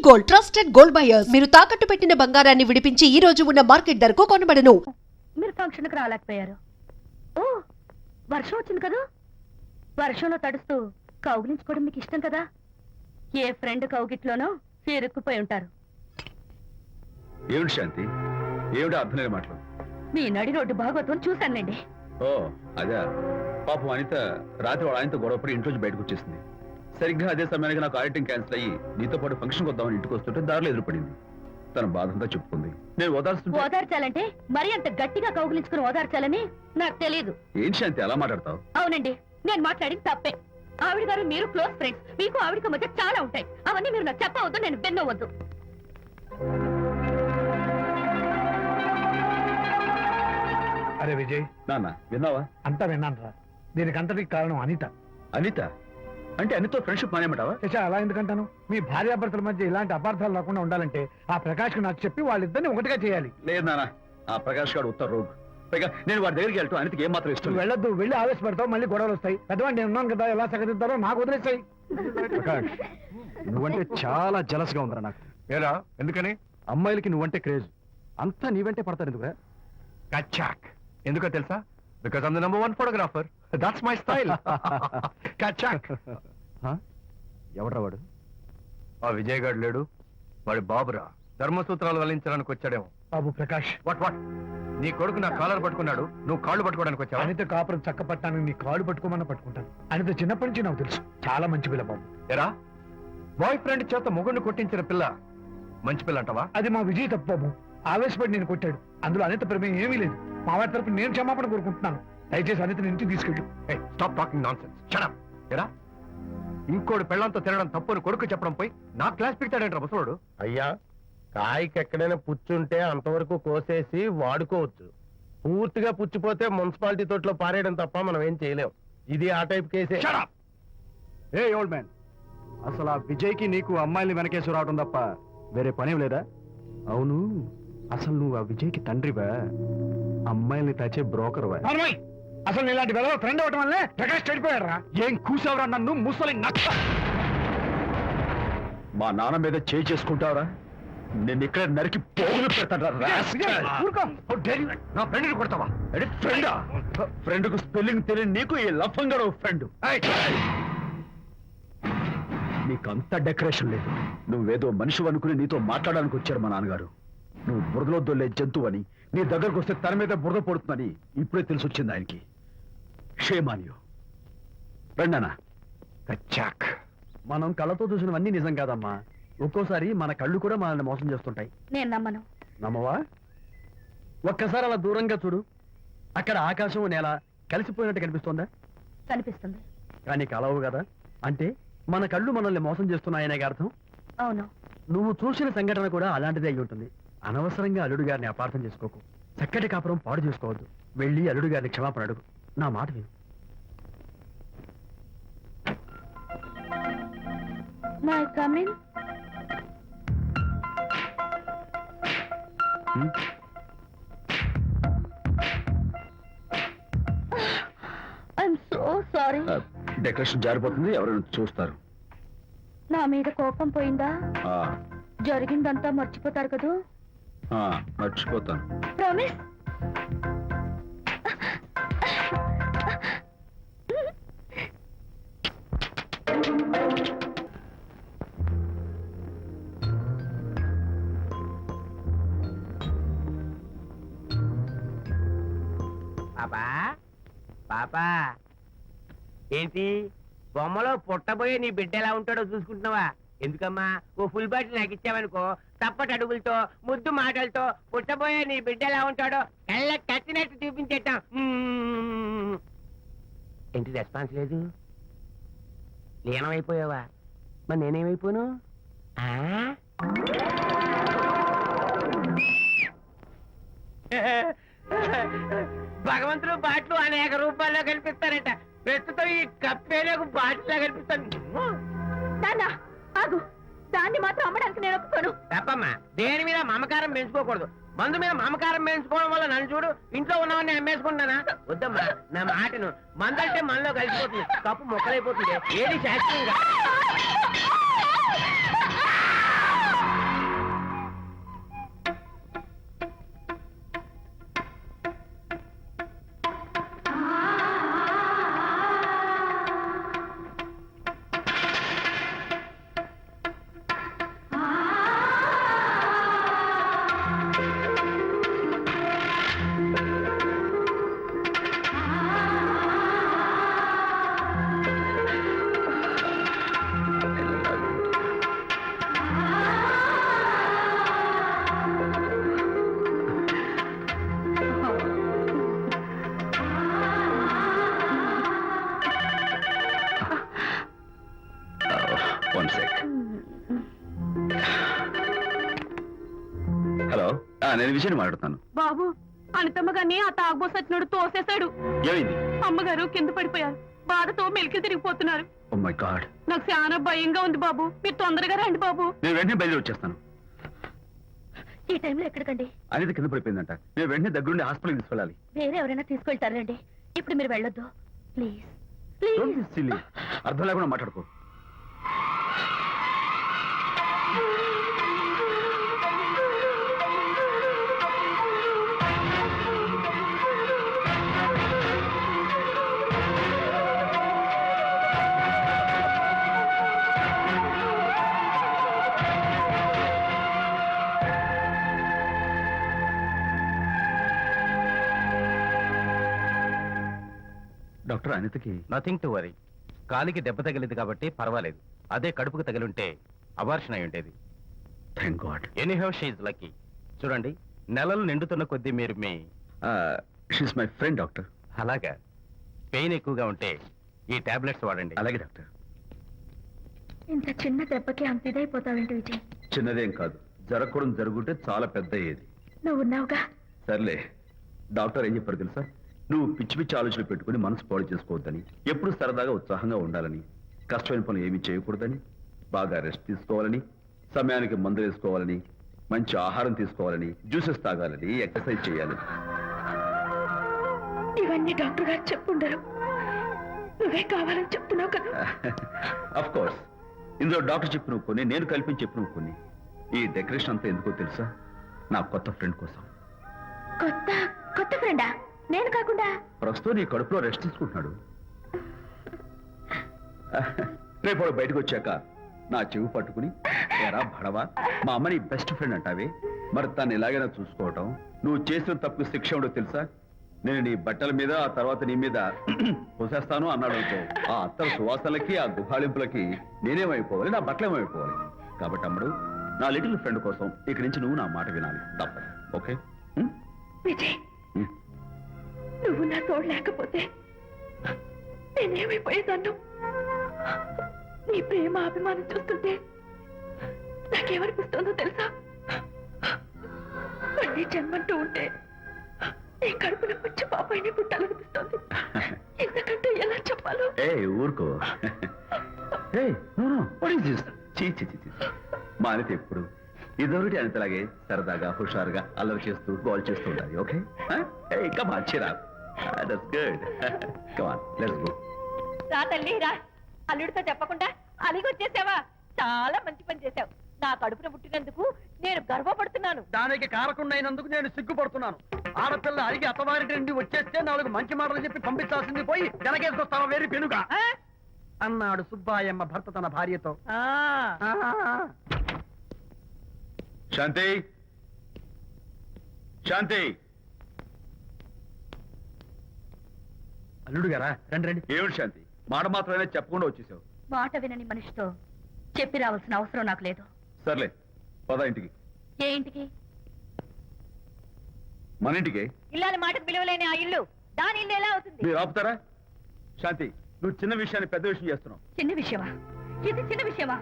Gold trusted gold buyers మీరు తాకట్టు పెట్టిన బంగారాన్ని విడిపించి ఈ రోజు ఉన్న మార్కెట్ ధరకు కొనబడను. మీరు ఫంక్షన్కి రాలేకపోయారు. ఓ వర్షం వచ్చింది కదా, వర్షంలో తడుస్తూ కౌగిలించుకోవడం మీకు ఇష్టం కదా. ఏ ఫ్రెండ్ కౌగిట్లోనో ఇరుక్కుపోయి ఉంటారు. ఏమిటి శాంతి, ఏమిటి అర్థం లేని మాటలు? మీ నడి రోడ్డు భాగవతం చూశానులేండి. ఓ అదే, పాపం అనిత రాత్రి వాళ్ళ ఆయనతో గొడవపడి ఇంట్లోంచి బయటకు వచ్చేసింది. సరిగ్గా అదే సమయానికి నాకు ఆడిటింగ్ క్యాన్సిల్ అయ్యి నీతో పాటు ఫంక్షన్కి వద్దామని ఇంటికి వస్తుంటే దారిలో ఎదురుపడింది. తన బాధంతా చెప్పుకుంది. నేను ఓదార్చాలంటే మరి అంత గట్టిగా కౌగిలించుకుని ఓదార్చాలని నాకు తెలియదు. ఏం శాంతి అలా మాట్లాడతావు? అవునండి, నేను మాట్లాడింది తప్పే. ఆవిడ గారు మీరు క్లోజ్ ఫ్రెండ్స్, మీకు ఆవిడకి మధ్య చాలా ఉంటాయి. అవన్నీ మీరు నాకు చెప్పవద్దు, నేను విన్నవద్దు. అరే విజయ్, నాన్న విన్నావా? అంతా విన్నాను రా. దీనికి అంతటికి కారణం అనిత. అనిత అంటే అనితో ఫ్రెండ్షిప్ మానేమంటావా? అలా ఎందుకంటాను? మీ భార్యాభర్తల మధ్య ఇలాంటి అపార్థాలు రాకుండా ఉండాలంటే ఆ ప్రకాష్కి నాకు చెప్పి వాళ్ళిద్దరిని ఒకటిగా చేయాలి. లేదు నాన్న, ఆ ప్రకాష్ గారు ఉత్తర రోగ్. పైగా నేను వాడి దగ్గరికి వెళ్తాను, అనితకి ఏం మాత్రం ఇష్టం. వెళ్ళొద్దు, వెళ్ళి ఆవేశపడతావు, మళ్ళీ గొడవలు వస్తాయి. పెద్దవాడు నేను ఉన్నాను కదా, ఎలా సగదిద్దారో నాకు వదిలేస్తాయి. ప్రకాష్, నువ్వంటే చాలా జలస్ గా ఉందిరా నాకు. ఏరా ఎందుకని? అమ్మాయిలకి నువ్వంటే క్రేజ్, అంతా నీవంటే పడతారు ఎందుకురా? కచాక్. ఎందుకో తెలుసా? Because I'm the number 1 photographer. That's my style. కచాక్. ఎవడ్రా వాడు? ఆ విజయ్ గారు లేడు, వాడి బాబురా. ధర్మసూత్రాలు వల్లించడానికి వచ్చాడేమో. బాబు ప్రకాష్, వాట్ నీ కొడుకు నా కాలర్ పట్టుకున్నాడు, నువ్వు కాళ్ళు పట్టుకోవడానికి వచ్చావు. అనిత కాపురం చక్క పట్టాను, నీ కాళ్ళు పట్టుకోమన్నా పట్టుకుంటాను. అనిత చిన్నప్పటి నుంచి నాకు తెలుసు, చాలా మంచి పిల్ల బాబు. ఎరా, బాయ్ ఫ్రెండ్ చేత మొగుడిని కొట్టించిన పిల్ల మంచి పిల్ల అంటావా? అది మా విజయ్ తప్పు బాబు. ఆవేశపడి నేను కొట్టాడు, అందులో అనిత ప్రమేయం ఏమీ లేదు. మా వారి తరపు నేను క్షమాపణ కోరుకుంటున్నాను. దయచేసి అనితని ఇంటికి తీసుకెళ్ళి. Stop talking nonsense. Shut up. ఎరా, ఇంకోటి పెళ్ళంతో తినడం తప్పు అని కొడుకు చెప్పడం పోయి నా క్లాస్ పెడతాడంటారు ముసలోడు. అయ్యా, కాయకి ఎక్కడైనా పుచ్చుంటే అంతవరకు కోసేసి వాడుకోవచ్చు. పూర్తిగా పుచ్చిపోతే మున్సిపాలిటీ తోటలో పారేయడం తప్ప మనం ఏం చేయలేం. ఇది ఆ టైప్ కేసే. ఏ ఓల్డ్ మ్యాన్, అసలు ఆ విజయ్కి నీకు అమ్మాయిని వెనకేసి రావడం తప్ప వేరే పనేం లేదా? అవును, అసలు నువ్వు ఆ విజయ్కి తండ్రివా, అమ్మాయిల్ని తెచ్చే బ్రోకర్వా? అసలు ఇలాంటి వెలవ ఫ్రెండ్ అవటం వల్లే ప్రకాష్ చెడిపోయాడు రా. ఏం కూసావురా నన్ను ముసలి నచ్చ? మా నాన్న మీద చేయి చేసుకుంటావరా? నేను ఇక్కడ నరికి పోగులు పెడతాను. నా ఫ్రెండ్ కొడతావా? ఫ్రెండా? ఫ్రెండ్ కు స్పెల్లింగ్ తెలియని నీకు ఈ లఫంగా ఫ్రెండ్. నీకంత డెకరేషన్ లేదు. నువ్వేదో మనిషి అనుకుని నీతో మాట్లాడడానికి వచ్చారు మా నాన్నగారు. నువ్వు బురదలో దొల్లే జంతువు అని, నీ దగ్గరకు వస్తే తన మీద బురద పడుతుందని ఇప్పుడే తెలిసి వచ్చింది ఆయనకి. షేమాన్యు రండనా. కచ్చాక్. మనం కళ్ళతో చూసినవన్నీ నిజం కాదమ్మా. ఒక్కోసారి మన కళ్ళు కూడా మనల్ని మోసం చేస్తుంటాయి. నేను నమ్మను. నమ్మవా? ఒక్కసారి అలా దూరంగా చూడు, అక్కడ ఆకాశం నేల కలిసిపోయినట్టు కనిపిస్తోందా? కనిపిస్తుంది. కానీ కలవు కదా, అంటే మన కళ్ళు మనల్ని మోసం చేస్తున్నాయనే అర్థం. అవును. నువ్వు చూసిన సంఘటన కూడా అలాంటిదే అయి ఉంటుంది. అనవసరంగా అల్లుడు గారిని అపార్థం చేసుకోకు. చక్కటి కాపురం పాడు చేసుకోవద్దు. వెళ్ళి అల్లుడు గారిని క్షమాపణ అడుగు. నా మాట విను. My coming. I'm so sorry. Decoration జారిపోతుంది, ఎవరైనా చూస్తారు. నా మీద కోపం పోయిందా? ఆ, జరిగిందంతా మర్చిపోతారు కదూ? ఆ, మర్చిపోతాను. ప్రామిస్. పాపా పాపా, ఏంటి బొమ్మలో పుట్టబోయే నీ బిడ్డ ఎలా ఉంటాడో చూసుకుంటున్నావా? ఎందుకమ్మా, ఓ ఫుల్ బాటిల్ నాకు ఇచ్చావనుకో, తప్పటి అడుగులతో ముద్దు మాటలతో పుట్టబోయే నీ బిడ్డ ఎలా ఉంటాడో కళ్ళ కట్టినట్టు చూపించేటాం. ఏంటి రెస్పాన్స్ లేదు? లీనమైపోయావా? మరి నేనేమైపోను? భగవంతుడు బాట్లు అనేక రూపాల్లో కనిపిస్తారట. ప్రస్తుతం ఈ కప్పేలకు బాటిల్లా కనిపిస్తాను. ఆగు, దాన్ని మాత్రం అమ్మడానికి నేను ఒప్పుకోను. తప్పమ్మా, దేని మీద మమకారం పెంచుకోకూడదు. మందు మీద మమకారం పెంచుకోవడం వల్ల నన్ను చూడు, ఇంట్లో ఉన్నవన్నీ అమ్మేసుకుంటానా? వద్దమ్మా, నా మాటను. మందంటే మనలో కలిసిపోతుంది, కప్పు మొక్కలైపోతుంది. ఏది శాస్త్రీయంగా నేను విషయం మాట్లాడుతాను. బాబు అనితమ్మ గారిని ఆ తాగుబోసు వచ్చినాడు తోసేశాడు. ఏమైంది? అమ్మగారు కింద పడిపోయారు. బాధతో మెలికి తిరిగిపోతున్నారు. Oh my God. నాకు చాలా భయంగా ఉంది బాబు. మీరు తొందరగా రండి బాబు. నేను వెంటనే బయలుదేరి వచ్చేస్తాను. ఈ టైంలో ఎక్కడికండి? అనేది కింద పడిపోయిందంట. నేను వెంటనే దగ్గరుండి హాస్పిటల్కి తీసుకెళ్ళాలి. వేరే ఎవరైనా తీసుకెళ్తారండి. ఇప్పుడు మీరు వెళ్ళొద్దు ప్లీజ్. Don't be silly. అర్థం లేకుండా మాట్లాడుకో. డాక్టర్, అనితకి నథింగ్ టు వరీ. కాలికి దెబ్బ తగిలింది కాబట్టి పర్వాలేదు. అదే కడుపుకు తగిలింటే అబార్షన్ అయి ఉండేది. Thank God. Anyhow she's lucky. చూడండి, నెలలు నిండుతున్న కొద్దీ మీరు మీ షీస్ మై ఫ్రెండ్ డాక్టర్. అలాగా పెయిన్ ఎక్కువగా ఉంటే ఈ టాబ్లెట్స్ వాడండి. అలాగే డాక్టర్. ఇంత చిన్న దెబ్బకి అంత ఇదైపోతావేంటి విజయ్? చిన్నదేం కాదు, జరగకూడదు జరుగుంటే చాలా పెద్ద అయ్యేది. నువ్వు ఉన్నావుగా. సర్లే. డాక్టర్ ఏం చెప్పారు తెలుసా? నువ్వు పిచ్చి పిచ్చి ఆలోచనలు పెట్టుకుని మనసు పాడు చేసుకోవద్దని, ఎప్పుడు సరదాగా ఉత్సాహంగా ఉండాలని, కష్టమైన పనులు ఏమీ చేయకూడదని, బాగా రెస్ట్ తీసుకోవాలని, సమయానికి మందులు వేసుకోవాలని, మంచి ఆహారం తీసుకోవాలని, జ్యూసెస్ తాగాలని, ఎక్సర్సైజ్ చేయాలని. ఇవన్నీ డాక్టర్ గారు చెప్పుండరు. నువ్వే కావాలని చెప్తున్నావు కదా. అఫ్ కోర్స్, ఇందులో డాక్టర్ చెప్పిన కొన్ని, నేను కల్పించి చెప్పిన కొన్ని. ఈ డెకరేషన్ అంతా ఎందుకో తెలుసా? నా కొత్త ఫ్రెండ్ కోసం. కొత్త కొత్త ఫ్రెండా? నేను కాకుండా? ప్రస్తుతం నీ కడుపులో రెస్ట్ తీసుకుంటున్నాడు. రేపు వాడు బయటకు వచ్చాక నా చెవి పట్టుకుని, ఎరా భడవా, మా అమ్మ నీ బెస్ట్ ఫ్రెండ్ అంటావే, మరి తను ఎలాగైనా చూసుకోవటం. నువ్వు చేసిన తప్పు శిక్ష ఉండో తెలుసా? నేను నీ బట్టల మీద, ఆ తర్వాత నీ మీద పోసేస్తాను అన్నాడు అనుకో, ఆ అత్తల సువాసనలకి, ఆ గుహాళింపులకి నేనేమైపోవాలి, నా బట్టలేమైపోవాలి. కాబట్టి అమ్మడు, నా లిటిల్ ఫ్రెండ్ కోసం ఇక్కడి నుంచి నువ్వు నా మాట వినాలి, తప్పదు. ఓకే? విజయ్, నువ్వు నా తోడు లేకపోతే నేనేమైపోయేదాన్ను. నీ ప్రేమ అభిమానం చూస్తుంటే నాకేమనిపిస్తుందో తెలుసా? మళ్ళీ జన్మంటూ ఉంటే నీ కడుపున వచ్చి పాపాయిని పుట్టాలనిపిస్తుంది. ఎందుకంటే ఎలా చెప్పాలో. ఏ ఊరుకో. మా అనిత ఎప్పుడు ఇదొకటి అనితలాగే సరదాగా, హుషారుగా, అల్లరి చేస్తూ, గోల్ చేస్తూ ఉండాలి. ఓకే? కమాన్, చిరా. That's good. Come on, let's go. రా తల్లి రా. అల్లుడితో చెప్పకుండా అలిగొచ్చేసావా? చాలా మంచి పని చేశావు. నా కడుపున పుట్టినందుకు నేను గర్వపడుతున్నాను. దానికి కారకుండైనందుకు నేను సిగ్గుపడుతున్నాను. ఆడపిల్ల అడిగి అత్తవారి నుండి వచ్చేస్తే 4 మంచి మాటలు చెప్పి పంపించాల్సింది పోయి వెనకేసుకొస్తావా వేరు పెనుగా అన్నాడు సుబ్బాయమ్మ భర్త తన భార్యతో. శాంతి, శాంతి. అల్లుడు గారా, రండి రండి. ఏమిటి శాంతి, మాట మాత్రమే చెప్పకుండా వచ్చేసావు? మాట వినని మనిషితో చెప్పి రావాల్సిన అవసరం నాకు లేదు. సర్లే, పద ఇంటికి. ఏ ఇంటికి? మన ఇంటికి. ఇల్లాలి మాటకు విలువలేని ఆ ఇల్లు దాని ఇల్లు ఎలా అవుతుంది? మీరు ఆపుతారా? శాంతి, నువ్వు చిన్న విషయాన్ని పెద్ద విషయం చేస్తున్నావు. చిన్న విషయమా? ఇది చిన్న విషయమా?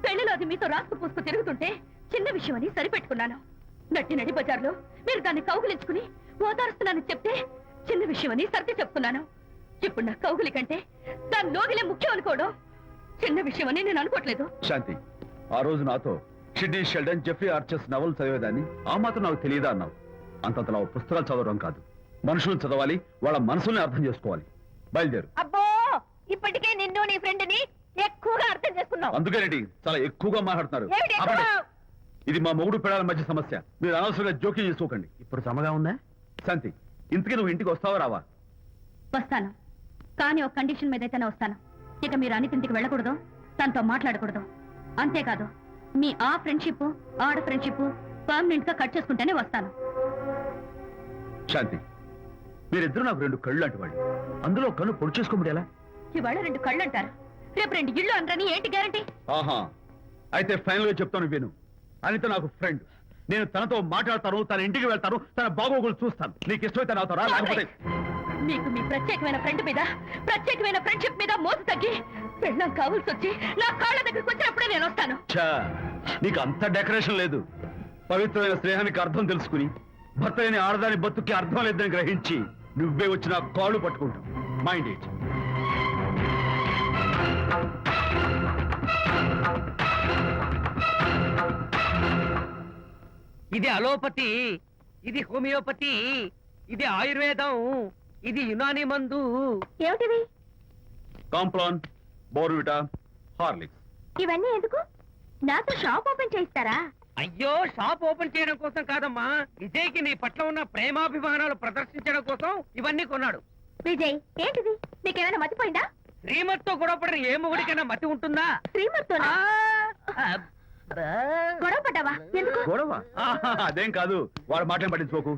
పెళ్లిలో అది మీతో రాసుకు పూసుకు తిరుగుతుంటే చిన్న విషయమని సరిపెట్టుకున్నాను. నడి బజార్లో మీరు దాన్ని కౌగులించుకుని ఓదారుస్తున్నానని చెప్తే చిన్న విషయమని సర్ది చెప్తున్నాను. ఇప్పుడు నా కౌగులి కంటే దాని లోగిలే ముఖ్యం అనుకోవడం చిన్న విషయమని నేను అనుకోవట్లేదు. శాంతి, ఆ రోజు నాతో షిడ్నీ షెల్డన్, జెఫ్రీ ఆర్చర్స్ నవలు చదివేదాన్ని, ఆ మాత్రం నాకు తెలియదా అన్నావు. అంతంతలా పుస్తకాలు చదవడం కాదు, మనుషులను చదవాలి, వాళ్ళ మనసుల్ని అర్థం చేసుకోవాలి. బయలుదేరు. అబ్బో, ఇప్పటికే నిన్ను నీ ఫ్రెండ్ ని ఎక్కువగా అర్థం చేసుకున్నావు. అందుకేనండి చాలా ఎక్కువగా మాట్లాడుతున్నారు. ఏమిటి ఎక్కువ? ఆపండి. ఇది మా మొగుడు పిల్లల మధ్య సమస్య, మీరు అనవసరంగా జోక్యం చేసుకోకండి. ఇప్పుడు సమగా ఉందా? శాంతి, ఇంతకీ నువ్వు ఇంటికి వస్తావా రావా? వస్తాను, కానీ ఒక కండిషన్ మీద అయితేనే వస్తాను. ఇక మీరు అనితింటికి వెళ్ళకూడదు, తనతో మాట్లాడకూడదు. అంతేకాదు, మీ ఆ ఫ్రెండ్షిప్, ఆడ ఫ్రెండ్షిప్ పర్మనెంట్ గా కట్ చేసుకుంటేనే వస్తాను. శాంతి, మీరిద్దరు నాకు 2 కళ్ళు లాంటి వాళ్ళు. అందులో కన్ను పొడి చేసుకోమంటే ఎలా? ఇవాళ 2 కళ్ళు అంటారు, రేపు 2 ఇళ్ళు అంటారని ఏంటి గ్యారంటీ? ఆహా, అయితే ఫైనల్ గా చెప్తాను విను. అనిత నాకు ఫ్రెండ్. నేను తనతో మాట్లాడతాను, తన ఇంటికి వెళ్తాను, తన బాగోగులు చూస్తాను. నీకు ఇష్టమైతే నాతో రా, లేకపోతే మీకు మీ ప్రత్యేకమైన ఫ్రెండ్ మీద, ప్రత్యేకమైన ఫ్రెండ్షిప్ మీద మోసు తగ్గి పెళ్ళం కావాల్సి వచ్చి నా కాళ్ళ దగ్గరికి వచ్చినప్పుడే నేను వస్తాను. ఛా, నీకు అంత డెకరేషన్ లేదు. పవిత్రమైన స్నేహానికి అర్థం తెలుసుకుని భర్త లేని ఆడదాని బతుక్కి అర్థం లేదని గ్రహించి నువ్వే వచ్చి నా కాళ్ళు పట్టుకుంటావు. Mind it. ఇది అలోపతి, ఇది హోమియోపతి, ఇది ఆయుర్వేదం, ఇది యునాని మందు. ఏమిటివి? Complan, Bournvita, Horlicks. ఇవన్నీ ఎందుకు? నాతో షాప్ ఓపెన్ చేయిస్తారా? అయ్యో, షాప్ ఓపెన్ చేయడం కోసం కాదమ్మా, విజయ్కి నీ పట్ల ఉన్న ప్రేమాభిమానాలు ప్రదర్శించడం కోసం ఇవన్నీ కొన్నాడు. విజయ్, ఏంటిది? నీకేమైనా మతిపోయిందా? శ్రీమతితో గొడవపడిన ఏ మొగుడికైనా మతి ఉంటుందా? శ్రీమతితో గొడవ పడ్డావా? ఎందుకు? గొడవ? ఆహా, అదేం కాదు. వాడు మాటలు పట్టించుకోకు.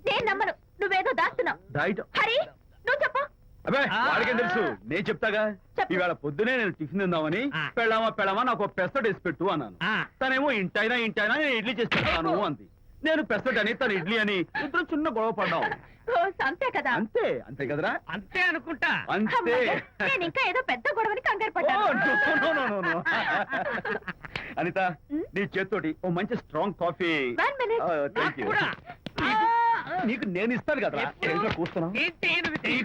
నేను నమ్మను. నువ్వేదో దాస్తున్నావు. డైట్. హరి, నువ్వు చెప్పు. అబ్బే, వాడికేం తెలుసు? నేను చెప్తాగా. చెప్పు. ఇవాళ పొద్దునే నేను టిఫిన్ తిందామని పెళ్ళామా నాకు ఒక పెసరట్ వేసి పెట్టు అన్నాను. తనేమో ఇంటైనా నేను ఇడ్లీ చేసి పెడతాను అంది. నేను పెసరట్ అని తను ఇడ్లీ అని ఇద్దరు చిన్న గొడవ పడ్డాం. అంతే కదా? అంతే అంతే కదరా? అంతే అనుకుంటా. అంతే. అమ్మయ్య, నేను ఇంకా ఏదో పెద్ద గొడవని కంగారు పడ్డాను. No. అనిత, నీ చేత్తోటి ఓ మంచి strong coffee. 1 minute. Thank you. కూడా. నీకు నేను ఇస్తాను కదా. ఎప్పుడు? కూస్తున్నావు. ఏంటి ఈయన విజయ్?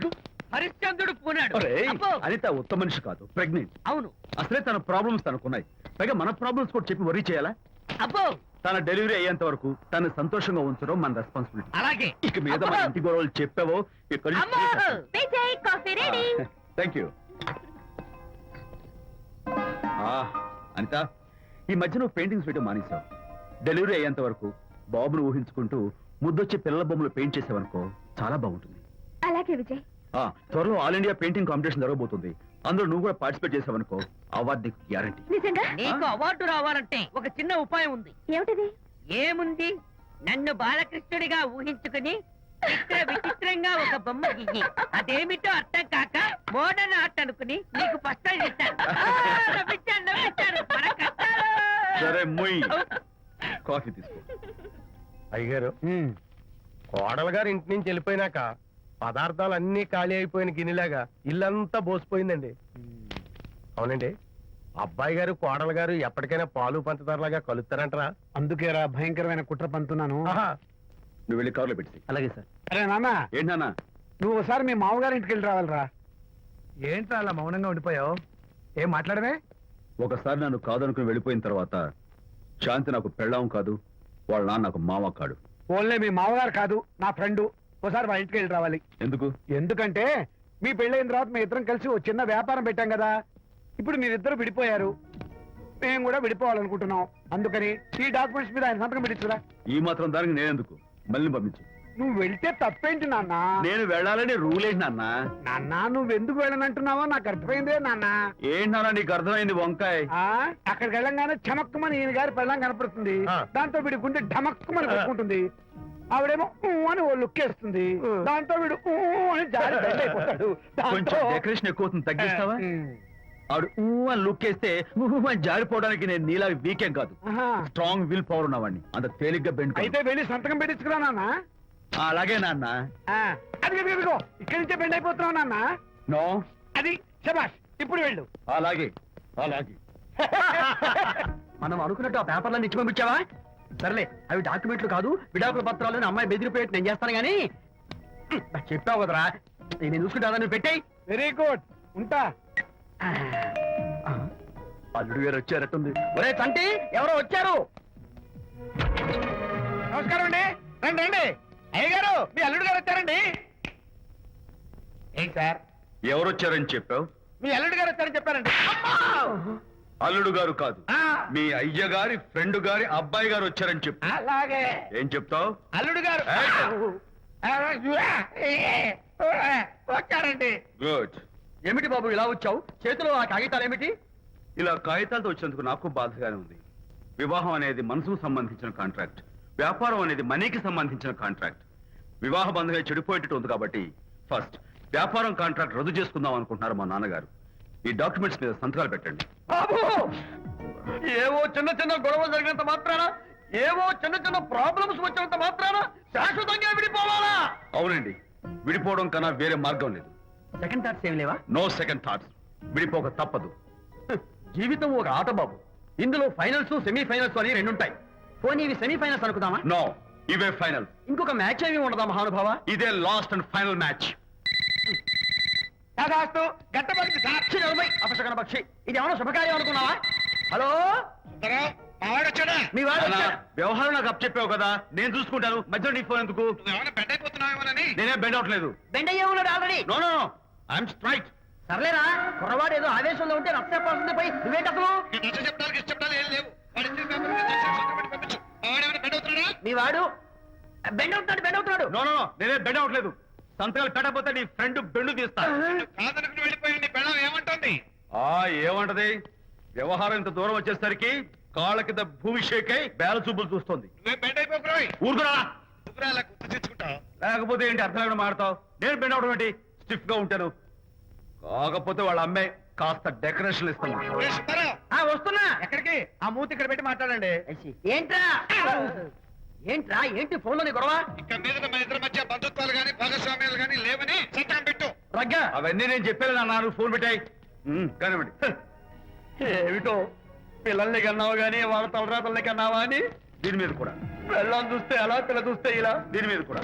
హరిశ్చంద్రుడు పూనాడు. ఒరేయ్, అబ్బో. అనిత ఉత్తమ మనిషి కాదు, ప్రెగ్నెంట్. అవును. అసలే తన ప్రాబ్లమ్స్ తనకున్నాయి. పైగా మన ప్రాబ్లమ్స్ కూడా చెప్పి వరీ చేయాలా? అబ్బో, తన డెలివరీ అయ్యేంత వరకు తను సంతోషంగా ఉంచడం మన రెస్పాన్సిబిలిటీ. అలాగే. ఇక మీద మన ఇంటి గొడవలు చెప్పావో అమ్మో. Vijay, coffee ready. Thank you. Anitha, ఈ మధ్య నువ్వు పెయింటింగ్స్ వేయడం మానేశావు. డెలివరీ అయ్యేంత వరకు బాబును ఊహించుకుంటూ ముద్దొచ్చి పిల్లల బొమ్మలు పెయింట్ చేసావనుకో, చాలా బాగుంటుంది. అలాగే విజయ్. త్వరలో ఆల్ ఇండియా పెయింటింగ్ కాంపిటీషన్ జరగబోతుంది. అందులో నువ్వు కూడా పార్టిసిపేట్ చేసావనుకో, అవార్డు నీకు గ్యారంటీ. నిజంగా? నీకు అవార్డు రావాలంటే ఒక చిన్న ఉపాయం ఉంది. ఏమిటిది? ఏముంది? నన్ను బాలకృష్ణుడిగా ఊహించుకుని విచిత్రంగా ఒక బొమ్మ గీయి. అదేమిటో అర్థం కాక మోడర్న్ ఆర్ట్ అనుకుని నీకు ఫస్ట్ ప్రైజ్ ఇస్తాను. నవ్వించాను. మన కష్టాలు. సరే, మొయ్. కాఫీ తీసుకో. అయ్యగారు, కోడలు గారు ఇంటి నుంచి వెళ్ళిపోయినాక పదార్థాలు అన్ని ఖాళీ అయిపోయిన గిన్నెలాగా ఇల్లంతా బోసిపోయిందండి. అవునండి, అబ్బాయి గారు కోడలు గారు ఎప్పటికైనా పాలు పంచదారలాగా కలుస్తారంటరా? అందుకేరా భయంకరమైన కుట్ర పంతున్నాను. నువ్వు వెళ్ళి కారులో పెట్టి. అలాగే సార్. అరే నాన్న, ఏంటన్నా? నువ్వు ఒకసారి మీ మామగారి ఇంటికి వెళ్ళి రావాలిరా. ఏంట్రా అలా మౌనంగా ఉండిపోయావు? ఏం మాట్లాడమే? ఒకసారి నన్ను కాదనుకుని వెళ్ళిపోయిన తర్వాత శాంతి నాకు పెళ్ళాం కాదు, వాళ్ళ నాన్న నాకు మామ కాడు. ఓన్లే మీ మామగారు కాదు, నా ఫ్రెండ్. ఒకసారి మా ఇంటికి వెళ్ళి రావాలి. ఎందుకు? ఎందుకంటే మీ పెళ్ళైన తర్వాత మీ ఇద్దరం కలిసి ఓ చిన్న వ్యాపారం పెట్టాం కదా. ఇప్పుడు మీరిద్దరు విడిపోయారు, మేము కూడా విడిపోవాలనుకుంటున్నాం. అందుకని ఈ డాక్యుమెంట్స్ మీద ఆయన సంతకం పెట్టించురా. ఈ మాత్రం దానికి నేనెందుకు? మళ్ళీ పంపించు. నువ్వు వెళ్తే తప్పేంటి నాన్న? నేను వెళ్ళాలని రూల్ ఏంటి నాన్న? నాన్న, నువ్వు ఎందుకు వెళ్ళనంటున్నావో నాకు అర్థమైందే నాన్న. ఏంటి నాన్న నీకు అర్థమైంది వంకాయ? అక్కడికి వెళ్ళంగానే చమక్కుమని ఈయన గారి పెళ్ళం కనపడుతుంది. దాంతో వీడి గుండె ఢమక్కుమని కొట్టుకుంటుంది. ఆవిడేమో ఊ అని ఓ లుక్ వేస్తుంది. దాంతో వీడు ఊ అని జారి బెడ్ అయిపోతాడు. కొంచెం డెకరేషన్ ఎక్కువ అవుతుంది, తగ్గిస్తావా? ఆవిడ ఊ అని లుక్ వేస్తే ఊ అని జారిపోవడానికి నేను నీలా వీకేం కాదు, స్ట్రాంగ్ విల్ పవర్ ఉన్నవాడిని. అంత తేలిగ్గా బెండ్ అయితే వెళ్ళి సంతకం పెట్టించుకురా నాన్న. అలాగే నాన్న. అది ఇదిగో ఇక్కడి నుంచే బెండ్ అయిపోతున్నావు నాన్న. నో, అది శబాష్, ఇప్పుడు వెళ్ళు. అలాగే అలాగే. మనం అనుకున్నట్టు ఆ పేపర్లను ఇచ్చి పంపించావా? సర్లే, అవి డాక్యుమెంట్లు కాదు, విడాకుల పత్రాలు. అమ్మాయి బెదిరిపోయేట్టు నేను చేస్తాను గానీ చెప్పావు కదరా, నేను చూసుకుంటా. నువ్వు పెట్టాయి. వెరీ గుడ్, ఉంటా. అల్లుడు గారు వచ్చారట్టుంది. ఒరే తంటి, ఎవరో వచ్చారు. నమస్కారం అండి. రండి రండి. అయ్య గారు, మీ అల్లుడు గారు వచ్చారండి. ఏంటి సార్? ఎవరు వచ్చారని చెప్పావు? మీ అల్లుడు గారు వచ్చారని చెప్పారండి. అల్లుడు గారు కాదు, మీ అయ్య గారి ఫ్రెండ్ గారి అబ్బాయి గారు వచ్చారని చెప్పు. అలాగే. ఏం చెప్తావు? అల్లుడు గారు వచ్చారండి. గుడ్. ఏమిటి బాబు ఇలా వచ్చావు? చేతిలో ఆ కాగితాలు ఏమిటి? ఇలా కాగితాలతో వచ్చినందుకు నాకు బాధగానే ఉంది. వివాహం అనేది మనసుకు సంబంధించిన కాంట్రాక్ట్, వ్యాపారం అనేది మనీకి సంబంధించిన కాంట్రాక్ట్. వివాహ బంధంగా చెడిపోయేటట్టు ఉంది కాబట్టి ఫస్ట్ వ్యాపారం కాంట్రాక్ట్ రద్దు చేసుకుందాం అనుకుంటున్నారు మా నాన్నగారు. ఈ డాక్యుమెంట్స్ మీద సంతకాలు పెట్టండి. బాబు, ఏవో చిన్న చిన్న గొడవలు జరిగినంత మాత్రాన, ఏవో చిన్న చిన్న ప్రాబ్లమ్స్ వచ్చినంత మాత్రాన శాశ్వతంగా విడిపోవాలా? అవునండి, విడిపోవడం కన్నా వేరే మార్గం లేదు. సెకండ్ థాట్స్ ఏమి లేవా? No second thoughts. విడిపోక తప్పదు. జీవితం ఒక ఆట బాబు. ఇందులో ఫైనల్స్, సెమీఫైనల్స్ అని రెండుంటాయి. పోనీ ఇవి సెమీఫైనల్స్ అనుకుందామా? నో, ఇవే ఫైనల్. ఇంకొక మ్యాచ్ ఏమి ఉండదా మహానుభావ? ఇదే లాస్ట్ అండ్ ఫైనల్ మ్యాచ్. కాదాస్తు గట్టబడి సాక్షి నలభై అపశకన పక్షి. ఇది ఏమైనా శుభకార్యం అనుకున్నావా? హలో, మీ వాడు వచ్చాడా? వ్యవహారం నాకు అప్ చెప్పావు కదా, నేను చూసుకుంటాను. మధ్యలో నీ ఫోన్ ఎందుకు? నేనే బెండ్ అవట్లేదు. బెండ్ అయ్యే ఉన్నాడు already. No no no, I'm straight. సర్లేరా, కుర్రవాడు ఏదో ఆవేశంలో ఉంటే రక్త చెప్పాల్సింది పోయి నువ్వేంటి అసలు? మీ వాడు బెండ్ అవుతున్నాడు. నో నో నో, నేనే బెండ్ అవట్లేదు. సంతకాలు పెట్టకపోతే నీ ఫ్రెండ్ బెండు తీస్తా. ఏమంటది? వ్యవహారం ఇంత దూరం వచ్చేసరికి కాళ్ళ కింద భూమి షేక్ అయి బేల చూపులు చూస్తుంది. ఊరుకురా, లేకపోతే ఏంటి అర్థం లేకుండా మాడతావు? నేను బెండ్ అవడం ఏంటి? స్టిఫ్ గా ఉంటాను. కాకపోతే వాళ్ళ అమ్మాయి కాస్త డెకరేషన్ ఇస్తాను. వస్తున్నా. ఎక్కడికి? ఆ మూతి ఇక్కడ పెట్టి మాట్లాడండి. ఏంట్రా ఏంటి ఫోన్ లోని గొడవ? రగ్గా అవన్నీ నేను చెప్పాను అన్నారు. ఫోన్ పెట్టాయి కానివ్వండి. ఏమిటో పిల్లల్ని కన్నావు గానీ వాళ్ళ తలరాతల్ని కన్నావా అని. దీని మీద కూడా పిల్లల్ని చూస్తే అలా, పిల్ల చూస్తే ఇలా. దీని మీద కూడా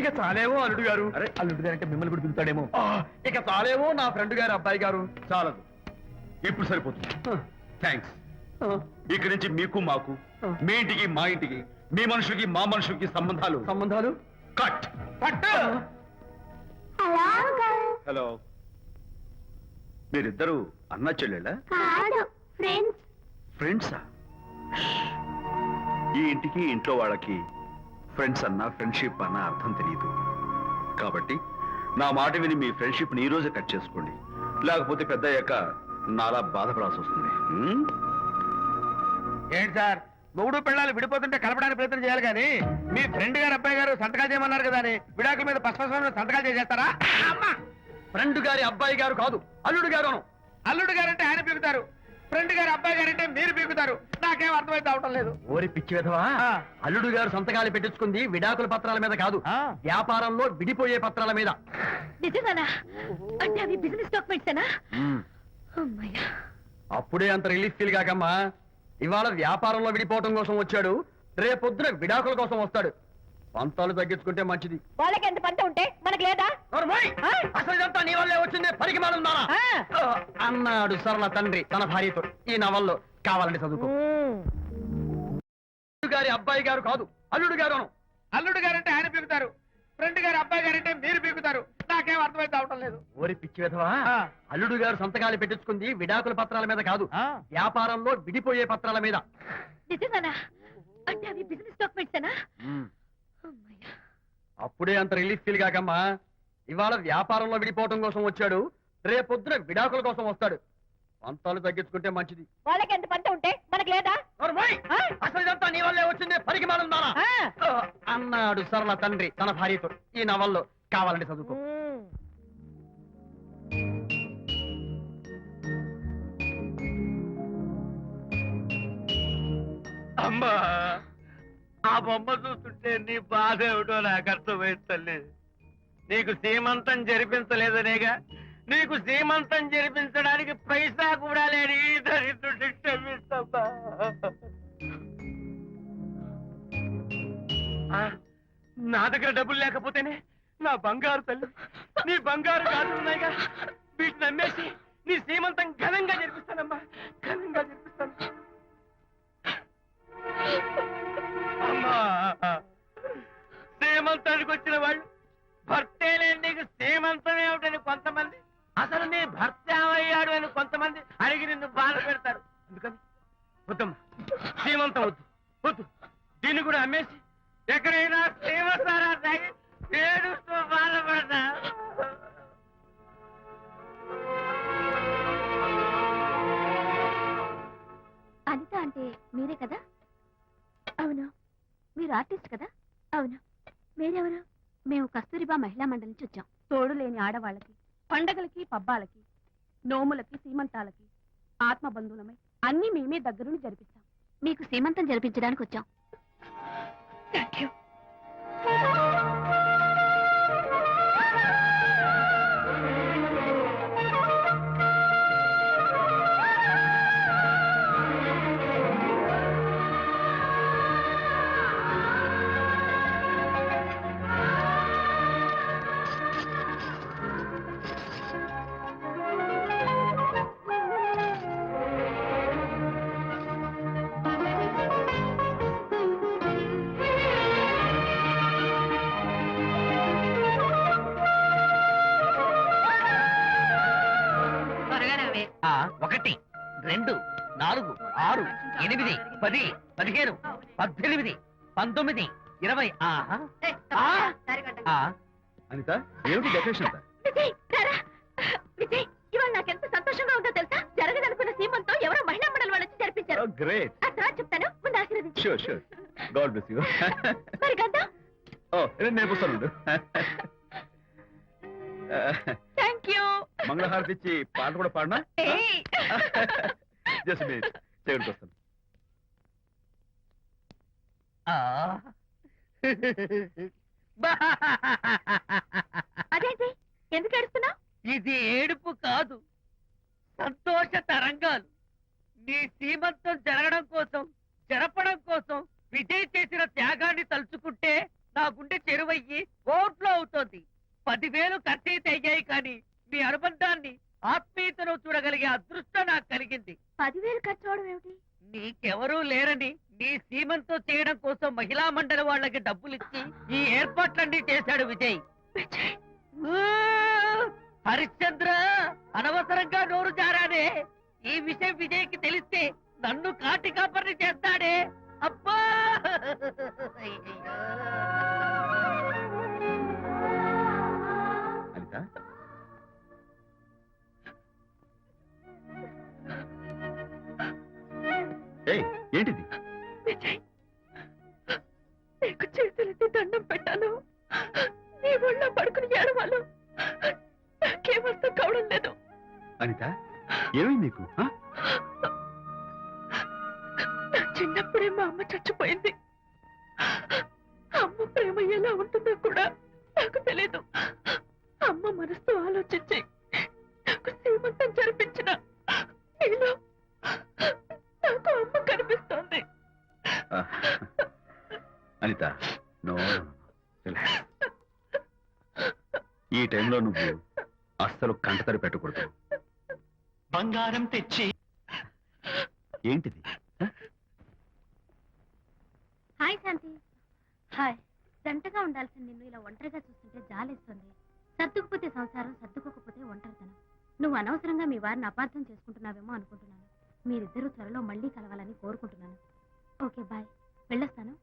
ఇక చాలేమో అల్లుడు గారు. అరే, అల్లుడు గారు అంటే మిమ్మల్ని కూడా పిలుతాడేమో. ఇక చాలేమో నా ఫ్రెండ్ గారు అబ్బాయి గారు. చాలదు, ఇప్పుడు సరిపోతుంది. థ్యాంక్స్. ఇక్కడి నుంచి మీకు మాకు, మీ ఇంటికి మా ఇంటికి, మీ మనుషులకి మా మనుషులకి సంబంధాలు కట్. హలో, మీరిద్దరు అన్నా చెల్లెళ్ళా? ఫ్రెండ్సా? ఈ ఇంటికి ఇంట్లో వాళ్ళకి ఫ్రెండ్స్ అన్నా ఫ్రెండ్షిప్ అన్నా అర్థం తెలియదు. కాబట్టి నా మాట విని మీ ఫ్రెండ్షిప్ ని ఈ రోజే కట్ చేసుకోండి. లేకపోతే పెద్ద అయ్యాక నాలా బాధపడాల్సి వస్తుంది. ఏంటి సార్, మొగుడు పిల్లలు విడిపోతుంటే కలపడానికి ప్రయత్నం చేయాలి కానీ మీ ఫ్రెండ్ గారు అబ్బాయి గారు సంతకాలు చేయమన్నారు కదా అని విడాకుల మీద పశ్చిమ సంతకాలు చేసేస్తారా? ఫ్రెండ్ గారి అబ్బాయి గారు కాదు, అల్లుడు గారు. అల్లుడు గారంటే ఆయన పీకుతారు, ఫ్రెండ్ గారు అబ్బాయి గారంటే మీరు పీకుతారు. నాకేం అర్థమైతే అవటం లేదు. ఓరి పిచ్చి విధవా, అల్లుడు గారు సంతకాలు పెట్టించుకుంది విడాకుల పత్రాల మీద కాదు, వ్యాపారంలో విడిపోయే పత్రాల మీద. నిజంగానా? అంటే అవి బిజినెస్ డాక్యుమెంట్సేనా? అమ్మయ్యా, అప్పుడే అంత రిలీఫ్ ఫీల్ కాకమ్మా. ఇవాళ వ్యాపారంలో విడిపోవటం కోసం వచ్చాడు, రేపొద్దున విడాకుల కోసం వస్తాడు. పంతాలు తగ్గించుకుంటే మంచిది. వాళ్ళకి ఎంత పంట ఉంటే మనకు లేదా? అసలు ఇదంతా నీ వల్లే వచ్చింది, పరికి మానుందానా అన్నాడు సరళ తండ్రి తన భార్యతో. ఈ నవల్లో కావాలంటే చదువుకో. గారి అబ్బాయి గారు కాదు, అల్లుడు గారు. అల్లుడు గారంటే ఆయన పీకుతారు, ఫ్రెండ్ గారు అబ్బాయి గారంటే మీరు పీకుతారు. నాకేం అర్థమైతే అవటం లేదు. ఓరి పిచ్చి విధవా, అల్లుడు గారు సంతకాలు పెట్టించుకుంది విడాకుల పత్రాల మీద కాదు, వ్యాపారంలో విడిపోయే పత్రాల మీద. నిజంగానా? అంటే అవి బిజినెస్ డాక్యుమెంట్సేనా? అమ్మయ్యా, అప్పుడే అంత రిలీఫ్ ఫీల్ కాకమ్మా. ఇవాళ వ్యాపారంలో విడిపోవటం కోసం వచ్చాడు, రేపొద్దున విడాకుల కోసం వస్తాడు. పంతాలు తగ్గించుకుంటే మంచిది. వాళ్ళకి ఎంత పంట ఉంటే మనకు లేదా? అసలు ఇదంతా నీ వల్లే వచ్చింది, పరికి మానుందానా అన్నాడు సరళ తండ్రి తన భార్యతో. ఈ నవల్లో కావాలంటే చదువుకో. అమ్మా, ఆ బొమ్మ చూస్తుంటే నీ బాధ ఏమిటో నాకు అర్థమైంది తల్లి. నీకు సీమంతం జరిపించలేదనేగా, నీకు సీమంతం జరిపించడానికి పైసా కూడా లేని ఈ దరిద్రుడిని క్షమిస్తమ్మా. నా దగ్గర డబ్బులు లేకపోతేనే నా బంగారు తల్లి, నీ బంగారు గాజులు ఉన్నాయిగా, వీటిని అమ్మేసి నీ సీమంతం ఘనంగా జరిపిస్తానమ్మా, ఘనంగా జరిపిస్తాను. అమ్మా, సీమంతానికి వచ్చిన వాళ్ళు భర్తే లేని నీకు సీమంతం ఏమిటని కొంతమంది, అసలు నీ భర్త ఏమయ్యాడు అని కొంతమంది అడిగి నిన్ను బాధ పెడతారు. అందుకని వద్దమ్మా, సీమంతం వద్దు వద్దు. దీన్ని కూడా అమ్మేసి ఎక్కడైనా సీమసారా తాగి ఏడుస్తూ బాధపడతా. అనిత అంటే మీరే కదా? అవును. మీరు ఆర్టిస్ట్ కదా? అవును. మీరెవరు? మేము కస్తూరిబా మహిళా మండలి నుంచి వచ్చాం. తోడు లేని ఆడవాళ్ళకి, పండగలకి, పబ్బాలకి, నోములకి, సీమంతాలకి ఆత్మ బంధువులమై అన్ని మేమే దగ్గరుండి జరిపిస్తాం. మీకు సీమంతం జరిపించడానికి వచ్చాం. Thank you. 1 2 4 6 8 10 15 18 19 20 ఆహా ఆ, అనిత ఏమిటి డెకరేషన్ అంతా విజయ్ రారా. విజయ్ ఇవాళ నాకెంత సంతోషంగా ఉందో తెలుసా? జరగదనుకున్న సీమంతో ఎవరో మహిళా మండలి వాళ్ళు వచ్చి జరిపించారు. గ్రేట్ ఆ తర్వాత చెప్తాను, ముందు ఆశీర్వదించు. Sure sure God bless you మరి గంధం. ఓ నేర్పిస్తాను థ్యాంక్ యూ. మంగళహారతి ఇచ్చి పాట కూడా పాడినా జస్ట్ మినిట్ చేయడానికి వస్తాను అదేంటి ఎందుకు ఏడుస్తున్నావు? ఇది ఏడుపు కాదు, సంతోష తరంగాలు. నీ సీమంతం జరపడం కోసం విజయ్ చేసిన త్యాగాన్ని తలుచుకుంటే నా గుండె చెరువయ్యి ఓట్లో అవుతోంది. 10,000 ఖర్చయితే అయ్యాయి కానీ మీ అనుబంధాన్ని ఆత్మీయతను చూడగలిగే అదృష్టం నాకు కలిగింది. 10,000 ఖర్చు అవడం ఏమిటి? నీకెవరూ లేరని నీ సీమంతో చేయడం కోసం మహిళా మండలి వాళ్ళకి డబ్బులిచ్చి ఈ ఏర్పాట్లన్నీ చేశాడు విజయ్. ఊ! హరిశ్చంద్ర, అనవసరంగా నోరు జారానే. ఈ విషయం విజయ్కి తెలిస్తే నన్ను కాటి కాపర్ని చేస్తాడే. అబ్బా! అనిత ఏయ్ ఏంటిది విజయ్, నీకు చేతులెత్తి దండం పెట్టాను. నీ ఒళ్ళో పడుకుని ఏడవాలు నాకేమర్థం కావడం లేదు. అనిత ఏమైంది నీకు ఆ? నా చిన్నప్పుడే మా అమ్మ చచ్చిపోయింది. అమ్మ ప్రేమ ఎలా ఉంటుందో కూడా నాకు తెలీదు. అమ్మ మనసుతో ఆలోచించి నాకు శ్రీమంతం జరిపించిన నీలో నాకు అమ్మ కనిపిస్తోంది. ఆ. Anitha no relax. ఈ టైంలో నువ్వు అస్సలు కంటతడి పెట్టకూడదు. బంగారం తెచ్చి ఏంటిది ఆ? హాయ్ శాంతి. హాయ్. జంటగా ఉండాల్సిన నిన్ను ఇలా ఒంటరిగా చూస్తుంటే జాలేస్తుంది. సర్దుకుపోతే సంసారం, సర్దుకోకపోతే ఒంటరితనం. నువ్వు అనవసరంగా మీ వారిని అపార్థం చేసుకుంటున్నావేమో అనుకుంటున్నాను. మీరిద్దరూ త్వరలో మళ్ళీ కలవాలని కోరుకుంటున్నాను. ఓకే బాయ్, వెళ్ళొస్తాను.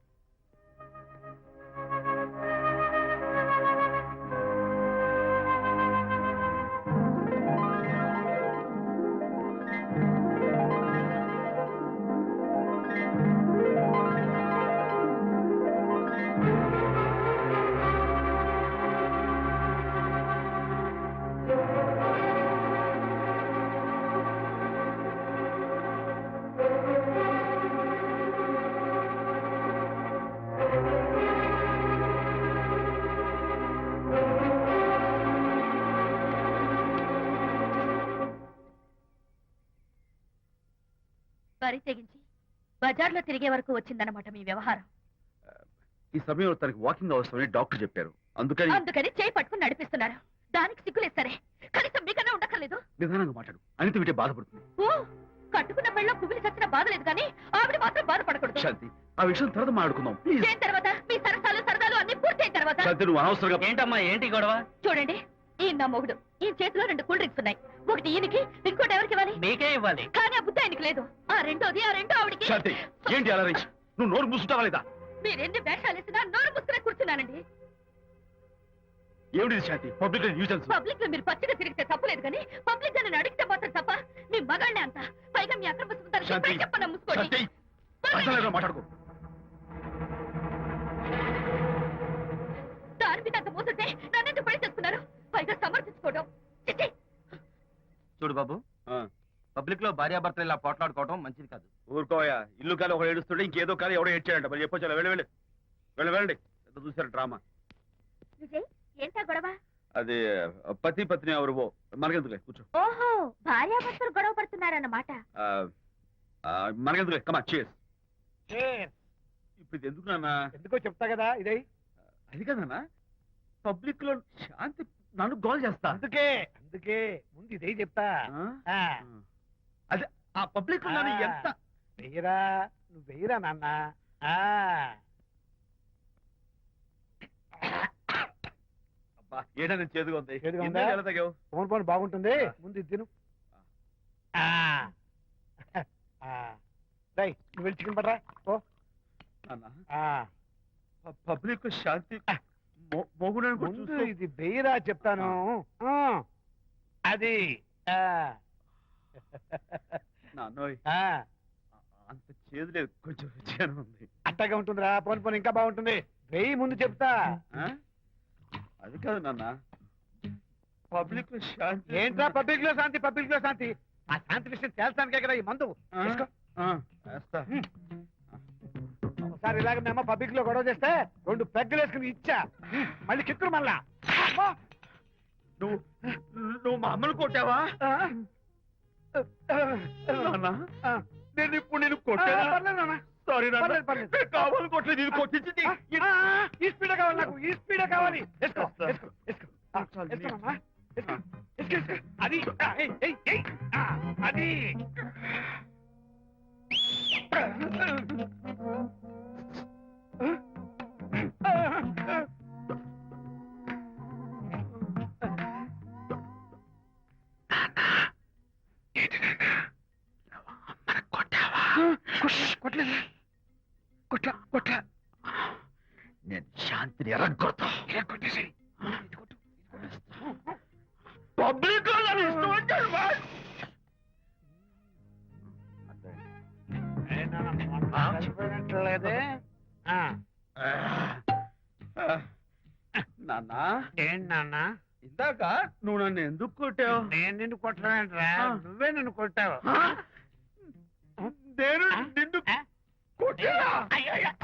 వరి తెగించి బజార్లో తిరిగే వరకు వచ్చిందన్నమాట మీ వ్యవహారం. ఈ సమయంలో తనకి వాకింగ్ అవసరమని డాక్టర్ చెప్పారు. అందుకని చేయి పట్టుకుని నడిపిస్తున్నారు. దానికి సిగ్గులేదు సరే, కనీసం మీకన్నా ఉండక్కర్లేదు. నిదానంగా మాట్లాడు. అనిత వింటే బాధపడుతుంది. ఓ, కట్టుకున్న పెళ్ళలో కుమిలి చచ్చిన బాధ లేదు కానీ ఆవిడ మాత్రం బాధపడకూడదు. శాంతి ఆ విషయం తర్వాత మాట్లాడుకుందాం ప్లీజ్. చేయిన తర్వాత మీ సరసాలు అన్ని పూర్తయిన తర్వాత. శాంతి నువ్వు అనవసరంగా ఏంటమ్మా, ఏంటి గొడవ? చూడండి, ఈయన నా మొగుడు. ఈ చేతిలో 2 కూల్ డ్రింక్స్ ఉన్నాయి. ఒకటి ఈయనకి, ఇంకోటి ఎవరికి ఇవ్వాలి? మీకే ఇవ్వాలి. కానీ ఆ బుద్ధి ఆయనకి లేదు. ఆ రెండో ఆవిడకి. శాంతి ఏంటి అలా రేయ్? నువ్వు నోరు మూసుకుంటావా లేదా? మీరెన్ని వేషాలు వేసినా నోరు పుస్తకం కూర్చున్నానండి. ఏమిటి శాంతి పబ్లిక్ న్యూసెన్స్? పబ్లిక్ లో మీరు పచ్చిగా తిరిగితే తప్పలేదు కానీ పబ్లిక్ గా నేను అడిగితే మాత్రం తప్ప. మీ మగాళ్ళే అంత. పైగా మీ అక్రమ శాంతి సుందరం చెప్పన్నా ముసుకోండి. శాంతి అసలు మాట్లాడుకో. దాని మీద అంత మోసంటే నన్నెందుకు పెళ్లి చేసుకున్నారు? పైగా సమర్థించుకోవడం చిచ్చి. చూడు బాబు, పబ్లిక్ లో భార్యాభర్తలు ఇలా పోట్లాడుకోవడం మంచిది కాదు. ఊరుకోయా. ఇల్లు కాదు ఒకడు ఏడుస్తుంటే ఇంకేదో కాదు ఎవడో ఏడ్చాడంట. మరి చెప్పొచ్చా? వెళ్ళండి ఎంత చూసారు డ్రామా. విజయ్, ఏంటా గొడవ? అది పతి పత్ని ఎవరు మనకెందుకులే కూర్చో. ఓహో, భార్యాభర్తలు గొడవ పడుతున్నారన్నమాట. మనకెందుకులే కమా చేస్. ఇప్పుడు ఇది ఎందుకు నాన్న? ఎందుకో చెప్తా కదా ఇదే. అది కదన్నా పబ్లిక్ లో శాంతి నన్ను గోల్ చేస్తా. అందుకే ముందు ఇదే చెప్తా. అదే ఆ పబ్లిక్ లో నన్ను ఎంత వెయ్యరా, నువ్వు వెయ్యరా నాన్న. అబ్బా ఏంటని చేదుగా ఉంది. చేదుగా ఉందా? ఎన్నేళ్ళు ఎలా తాగావు? ఫోన్ బాగుంటుంది. ముందు ఇది తిను. నువ్వు వెళ్ళి చికెన్ పట్టరా ఓ పబ్లిక్ శాంతి ముందు ఇది బెయ్యరా చెప్తాను ఆ, అది నాన్నోయ్ ఆ, అంత చేదు లేదు, కొంచెం రుచిగానే ఉంది. అట్టగా ఉంటుందిరా పోను పోను ఇంకా బాగుంటుంది వెయ్యి ముందు చెప్తా ఆ? అది కాదు నాన్న, పబ్లిక్ శాంతి ఏంట్రా పబ్లిక్ లో శాంతి పబ్లిక్ లో శాంతి ఆ శాంతి విషయం తేల్చడానికే కదా ఈ మందు ఆ? తీసుకో. ఆ, వేస్తా. ఒకసారి ఇలాగ మేము పబ్లిక్ లో గొడవ చేస్తే 2 పెగ్గలు వేసుకుని ఇచ్చా మళ్ళీ కిక్కురు మళ్ళా అమ్మా! నువ్వు నువ్వు మా అమ్మను కొట్టావా ఆ? నాన్న, ఆ. నేను ఇప్పుడు నేను ఆ, కొట్టానా? పర్లేదు నాన్న. సారీ నాన్న. పర్లేదు, పర్లేదు. నేను కావాలి కొట్టలేదు, ఇది కొట్టించింది. ఈ స్పీడ్ కావాలి నాకు ఈ స్పీడ్ కావాలి వేసుకో, వేస్తా. వేసుకో, వేసుకో. ఆ, వేసుకోనమ్మా. వేసుకో, వేసుకో, వేసుకో. అది ఆ, ఏయ్, ఏయ్, ఏయ్. ఆ, అది కొట్టలేదు కొట్ల కొట్ల నేను శాంతిని ఎరగొడతా. కొట్టేసి పబ్లిక్ లో నన్ను ఇష్టం వచ్చాడు బాస్. కలిసిపోయినట్లేదే నాన్న, ఏంటి నాన్న ఇందాక నువ్వు నన్ను ఎందుకు కొట్టావు? నేను నిన్ను కొట్టలేంట్రా నువ్వే నిన్ను కొట్టావు నేను నిన్ను కొట్టానా?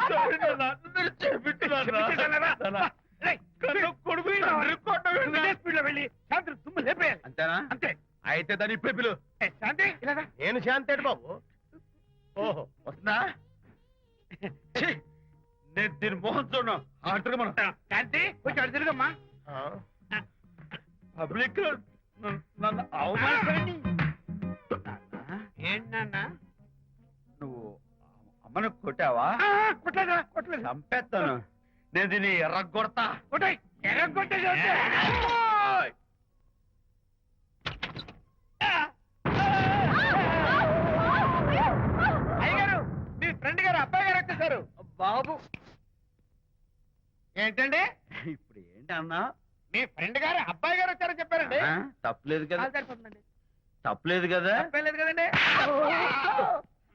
సారీ నాన్న, నేను చేపించున్నాను నాన్న. కన్ను కొడుకు తండ్రి కొట్టవేంటి? స్పీడ్ లో వెళ్ళి శాంతి తుమ్ము లేపేయాలి అంతేనా? అంతే అయితే దాని ఇప్పుడే పిలు. ఏ, శాంతి ఇలా రా. నేను శాంతేడు బాబు. ఓహో, వస్తున్నా. ఛీ, నేను దీని మోహన్ చూడను. ఆటగా మనం శాంతి కొంచెం అటు తిరుగమ్మా పబ్లిక్ లో నన్ను అవమానించండి. ఏంటి నాన్న నువ్వు అమ్మను కొట్టావా? కొట్టలేదా కొట్టలేదు చంపేస్తాను. నేను దీన్ని ఎర్రగొడతా. కొట్టాయి ఎర్రగొట్టే అయ్యగారు మీ ఫ్రెండ్ గారు అబ్బాయి గారు వచ్చేసారు బాబు, ఏంటండి ఇప్పుడు ఏంటి అన్నా? మీ ఫ్రెండ్ గారు అబ్బాయి గారు వచ్చారని చెప్పారండి ఆ, తప్పలేదు కదా? సరిపోతుందండి తప్పలేదు కదా? తప్పలేదు కదండి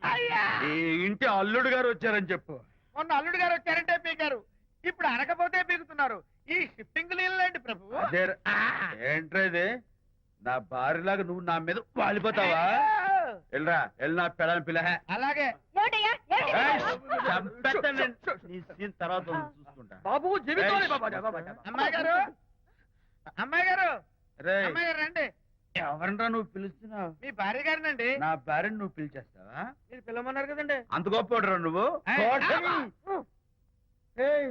అయ్యా ఈ ఇంటి అల్లుడు గారు వచ్చారని చెప్పు. మొన్న అల్లుడు గారు వచ్చారంటే పీకారు ఇప్పుడు అనకపోతే పీకుతున్నారు ఈ షిఫ్టింగ్ లేండి ప్రభు అదే ఏంట్రా ఇది? నా భార్యలాగా నువ్వు నా మీద వాలిపోతావా? వెళ్ళరా, వెళ్ళి నా పెళ్ళని పిల్ల. అలాగే తర్వాత చూసుకుంటా. బాబు జీవితం అమ్మాయి గారు అమ్మాయి గారు రేయ్, అమ్మాయి గారు రండి ఎవరినరా నువ్వు పిలుస్తున్నావు? మీ భార్య గారినండి నా భార్యను నువ్వు పిలిచేస్తావా? మీరు పిల్లమన్నారు కదండి అంత గొప్ప నువ్వు? ఏయ్,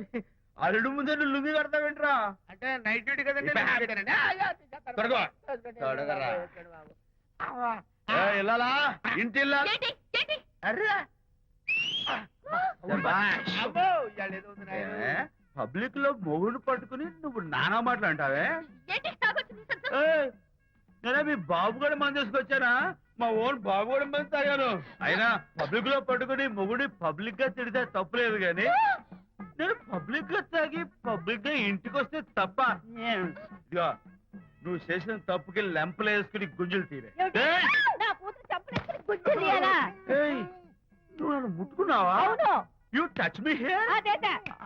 అల్లుడు ముందే నువ్వు లుంగి కడతావేంట్రా? అంటే నైట్ డ్యూటీ కదండి ఇప్పుడు night duty నండి. తొడగో. తొడగరా. ఏయ్, ఇల్లాలా? ఇంటి ఇల్లాలా? అర్రా. శభాష్. అబ్బో, ఇవాళ ఏదో ఉంది నాయనా. ఏ, పబ్లిక్ లో మొగుడు పట్టుకుని నువ్వు నానా మాటలు అంటావే? ఏయ్, నేనే మీ బాబు కూడా మంది తీసుకొచ్చానా? మా ఓన్ బాబు కూడా మంది తాగాను. అయినా పబ్లిక్ లో పట్టుకుని మొగుడి పబ్లిక్ గా తిడితే తప్పులేదు గాని నేను పబ్లిక్ గా తాగి పబ్లిక్ గా ఇంటికి వస్తే తప్ప. ఇదిగో, నువ్వు చేసిన తప్పుకి లెంపలు వేసుకుని గుంజులు తీరే. ఏయ్, ఏయ్, నువ్వు నన్ను ముట్టుకున్నావా? You touch me here.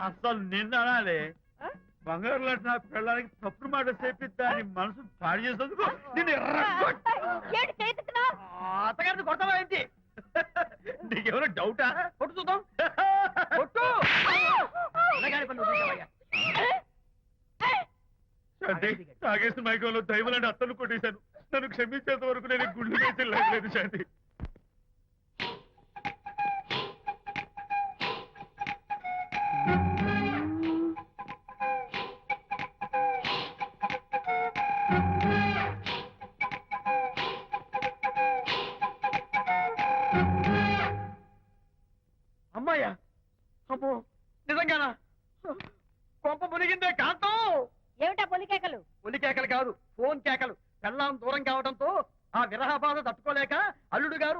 అసలు నిన్న అనాలి. బంగారు లాంటి నా పిల్లలకి తప్పుడు మాట చెప్పి దాని మనసు పాడు చేసేందుకు నేను అత్తగారిని కొడతావా ఏంటి? నీకేమైనా డౌటా? కొట్టు చూద్దాం. కొట్టు. శాంతి, తాగేసిన మైకంలో దైవలాంటి అత్తలు కొట్టేశాను. నన్ను క్షమించేంత వరకు నేను గుళ్ళు వేసి లేదు శాంతి. అమ్మాయ్యా అమ్మో నిజంగానా కొంప మునిగిందే కాంతం ఏమిటా పొలి కేకలు ఒలి కేకలు కాదు ఫోన్ కేకలు పెళ్ళాం దూరం కావడంతో ఆ విరహ బాధ తట్టుకోలేక అల్లుడు గారు